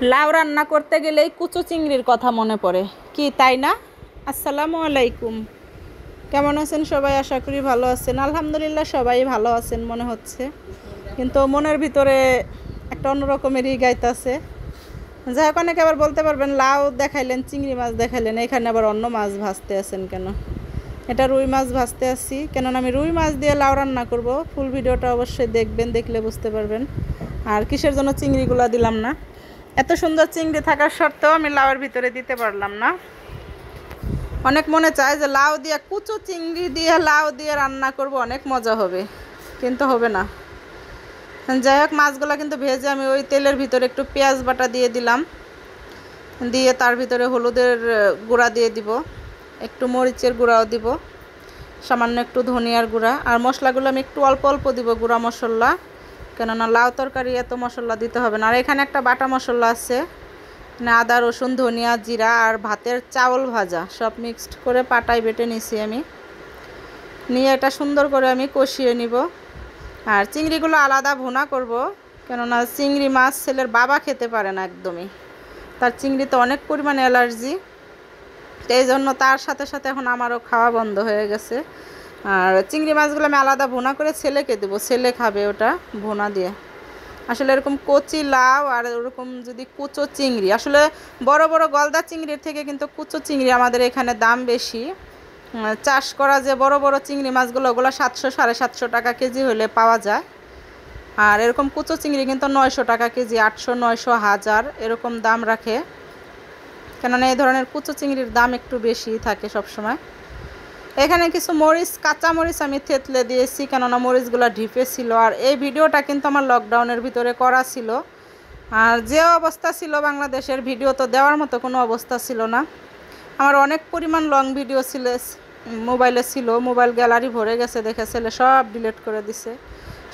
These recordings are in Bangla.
লাউ রান্না করতে গেলেই কুচো চিংড়ির কথা মনে পড়ে, কি তাই না? আসসালামু আলাইকুম। কেমন আছেন সবাই? আশা করি ভালো আছেন। আলহামদুলিল্লাহ সবাই ভালো আছেন মনে হচ্ছে, কিন্তু মনের ভিতরে একটা অন্যরকমেরই গাইতাছে। যাই হোক, অনেকে আবার বলতে পারবেন লাউ দেখাইলেন, চিংড়ি মাছ দেখাইলেন, এখানে আবার অন্য মাছ ভাজতে আছেন কেন? এটা রুই মাছ ভাজতে আসি, কেননা আমি রুই মাছ দিয়ে লাউ রান্না করব। ফুল ভিডিওটা অবশ্যই দেখবেন, দেখলে বুঝতে পারবেন। আর কিসের জন্য চিংড়িগুলো দিলাম না, এত সুন্দর চিংড়ি থাকার সত্ত্বেও আমি লাউয়ের ভিতরে দিতে পারলাম না। অনেক মনে চায় যে লাউ দিয়ে, কুচো চিংড়ি দিয়ে লাউ দিয়ে রান্না করব, অনেক মজা হবে, কিন্তু হবে না। যাই হোক, মাছগুলো কিন্তু ভেজে আমি ওই তেলের ভিতরে একটু পেঁয়াজ বাটা দিয়ে দিলাম, দিয়ে তার ভিতরে হলুদের গুঁড়া দিয়ে দিব, একটু মরিচের গুঁড়াও দিব, সামান্য একটু ধনিয়ার গুঁড়া। আর মশলাগুলো আমি একটু অল্প অল্প দিব, গুঁড়া মশলা, কেননা লাউ তরকারি এত মশলা দিতে হবে না। আর এখানে একটা বাটা মশলা আছে, আদা রসুন ধনিয়া জিরা আর ভাতের চাউল ভাজা সব মিক্সড করে পাটায় বেটে নিছি আমি। নিয়ে এটা সুন্দর করে আমি কষিয়ে নিব। আর চিংড়িগুলো আলাদা ভুনা করব, কেননা চিংড়ি মাছ ছেলের বাবা খেতে পারে না একদমই, তার চিংড়িতে অনেক পরিমাণে অ্যালার্জি, এই জন্য তার সাথে সাথে এখন আমারও খাওয়া বন্ধ হয়ে গেছে। আর চিংড়ি মাছগুলো আমি আলাদা ভুনা করে ছেলেকে দেবো, ছেলে খাবে ওটা ভুনা দিয়ে। আসলে এরকম কচি লাউ আর ওরকম যদি কুচো চিংড়ি, আসলে বড় বড় গলদা চিংড়ির থেকে কিন্তু কুচো চিংড়ি আমাদের এখানে দাম বেশি। চাষ করা যে বড় বড় চিংড়ি মাছগুলো, ওগুলো 700 750 টাকা কেজি হলে পাওয়া যায়। আর এরকম কুচো চিংড়ি কিন্তু 900 টাকা কেজি, 800 900 1000 এরকম দাম রাখে, কেননা এই ধরনের কুচো চিংড়ির দাম একটু বেশি থাকে সবসময়। এখানে কিছু মরিচ, কাঁচা মরিচ আমি থেতলে দিয়েছি, কেননা মরিচগুলো ঢিপে ছিল। আর এই ভিডিওটা কিন্তু আমার লকডাউনের ভিতরে করা ছিল। আর যে অবস্থা ছিল বাংলাদেশের, ভিডিও তো দেওয়ার মতো কোনো অবস্থা ছিল না। আমার অনেক পরিমাণ লং ভিডিও ছিল, মোবাইলে ছিল, মোবাইল গ্যালারি ভরে গেছে, দেখে ছেলে সব ডিলিট করে দিছে,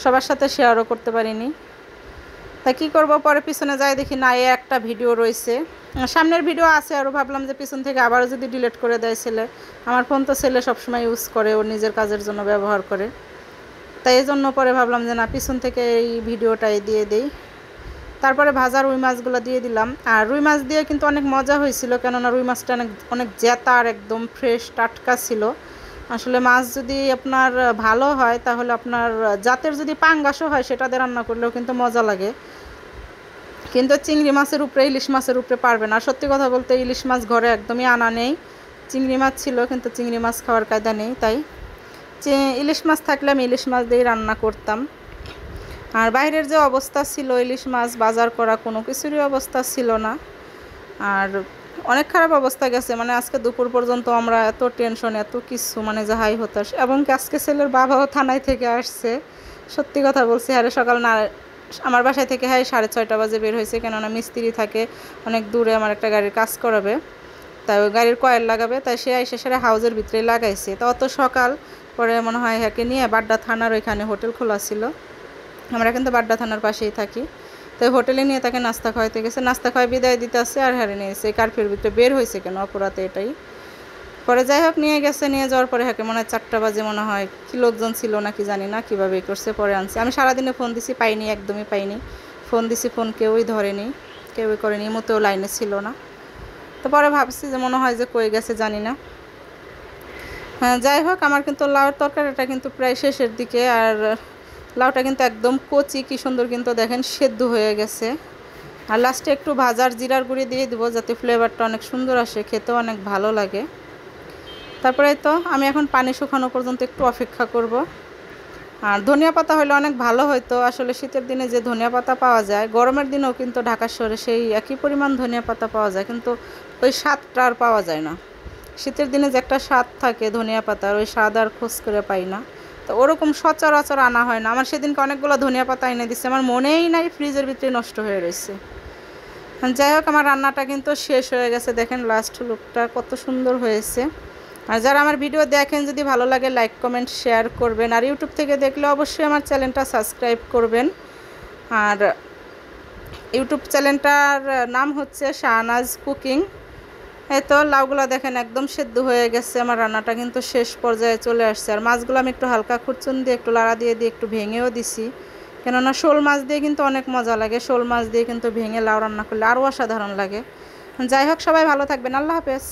সবার সাথে শেয়ারও করতে পারিনি। তা কী করব, পরে পিছনে যাই দেখি না, এই একটা ভিডিও রয়েছে, সামনের ভিডিও আছে আরও। ভাবলাম যে পিছন থেকে আবারও যদি ডিলিট করে দেয় ছেলে, আমার ফোন তো ছেলে সবসময় ইউজ করে, ওর নিজের কাজের জন্য ব্যবহার করে, তাই এই জন্য পরে ভাবলাম যে না, পিছন থেকে এই ভিডিওটাই দিয়ে দেই। তারপরে ভাজা রুই মাছগুলো দিয়ে দিলাম। আর রুই মাছ দিয়ে কিন্তু অনেক মজা হয়েছিল, কেননা রুই মাছটা অনেক অনেক জেতা আর একদম ফ্রেশ টাটকা ছিল। আসলে মাছ যদি আপনার ভালো হয়, তাহলে আপনার জাতের যদি পাঙ্গাসও হয়, সেটা দিয়ে রান্না করলেও কিন্তু মজা লাগে, কিন্তু চিংড়ি মাছের উপরে, ইলিশ মাছের উপরে পারবে না। সত্যি কথা বলতে ইলিশ মাছ ঘরে একদমই আনা নেই, চিংড়ি মাছ ছিল, কিন্তু চিংড়ি মাছ খাওয়ার কায়দা নেই, তাই ইলিশ মাছ থাকলে আমি ইলিশ মাছ দিয়েই রান্না করতাম। আর বাইরের যে অবস্থা ছিল, ইলিশ মাছ বাজার করা কোনো কিছুরই অবস্থা ছিল না, আর অনেক খারাপ অবস্থা গেছে। মানে আজকে দুপুর পর্যন্ত আমরা এত টেনশন, এত কিছু, মানে যাহাই হতাশ। এবং আজকে ছেলের বাবাও থানায় থেকে আসছে, সত্যি কথা বলছি। আরে সকাল না, আমার বাসায় থেকে 6:30 বাজে বের হয়েছে, কেননা মিস্ত্রি থাকে অনেক দূরে, আমার একটা গাড়ির কাজ করাবে, তাই ওই গাড়ির কয়েল লাগাবে, তাই সে এসে সেটা হাউজের ভিতরে লাগাইছে। তো অত সকাল, পরে মনে হয় হ্যাঁকে নিয়ে বাড্ডা থানার ওইখানে হোটেল খোলা ছিল, আমরা কিন্তু বাড্ডা থানার পাশেই থাকি, তো হোটেলে নিয়ে তাকে নাস্তা খাওয়াইতে গেছে, নাস্তা খাওয়াই বিদায় দিতে আসছে, আর হারে নিয়েছে। কারফিউর ভিতরে বের হয়েছে কেন অপরাতে, এটাই। পরে যাই হোক, নিয়ে গেছে, নিয়ে যাওয়ার পরে হ্যাঁকে মনে হয় 4টা বাজে, মনে হয় কি লোকজন ছিল নাকি জানি না, কীভাবে করছে, পরে আনছে। আমি সারাদিনে ফোন দিছি, পাইনি, একদমই পাইনি। ফোন দিছি, ফোন কেউই ধরেনি, কেউই করেনি, মোটেও লাইনে ছিল না। তো পরে ভাবছি যে মনে হয় যে কই গেছে জানি না। হ্যাঁ, যাই হোক, আমার কিন্তু লাউর তরকারিটা কিন্তু প্রায় শেষের দিকে। আর লাউটা কিন্তু একদম কচি, কি সুন্দর কিন্তু দেখেন সেদ্ধ হয়ে গেছে। আর লাস্টে একটু ভাজার জিরার গুঁড়ি দিয়ে দিব, যাতে ফ্লেভারটা অনেক সুন্দর আসে, খেতেও অনেক ভালো লাগে। তারপরে তো আমি এখন পানি শুকানো পর্যন্ত একটু অপেক্ষা করব। আর ধনিয়া পাতা হলে অনেক ভালো হতো। আসলে শীতের দিনে যে ধনিয়া পাতা পাওয়া যায়, গরমের দিনেও কিন্তু ঢাকা শহরে সেই একই পরিমাণ ধনিয়া পাতা পাওয়া যায়, কিন্তু ওই স্বাদটা আর পাওয়া যায় না। শীতের দিনে যে একটা স্বাদ থাকে ধনিয়া পাতার, ওই স্বাদ আর খোঁজ করে পাই না, তো ওরকম সচরাচর আনা হয় না। আমার সেদিনকে অনেকগুলো ধনিয়া পাতা এনে দিচ্ছে, আমার মনেই নাই, ফ্রিজের ভিতরে নষ্ট হয়ে রয়েছে। যাই হোক, আমার রান্নাটা কিন্তু শেষ হয়ে গেছে, দেখেন লাস্ট লুকটা কত সুন্দর হয়েছে। আর যারা আমার ভিডিও দেখেন, যদি ভালো লাগে লাইক কমেন্ট শেয়ার করবেন। আর ইউটিউব থেকে দেখলে অবশ্যই আমার চ্যানেলটা সাবস্ক্রাইব করবেন। আর ইউটিউব চ্যানেলটার নাম হচ্ছে শাহনাজ কুকিং। এই তো লাউগুলো দেখেন একদম সেদ্ধ হয়ে গেছে, আমার রান্নাটা কিন্তু শেষ পর্যায়ে চলে আসছে। আর মাছগুলো আমি একটু হালকা খুরচুন দিয়ে একটু লাড়া দিয়ে একটু ভেঙেও দিছি, কেননা শোল মাছ দিয়ে কিন্তু অনেক মজা লাগে, শোল মাছ দিয়ে কিন্তু ভেঙে লাউ রান্না করলে আরও অসাধারণ লাগে। যাই হোক, সবাই ভালো থাকবেন, আল্লাহ হাফেজ।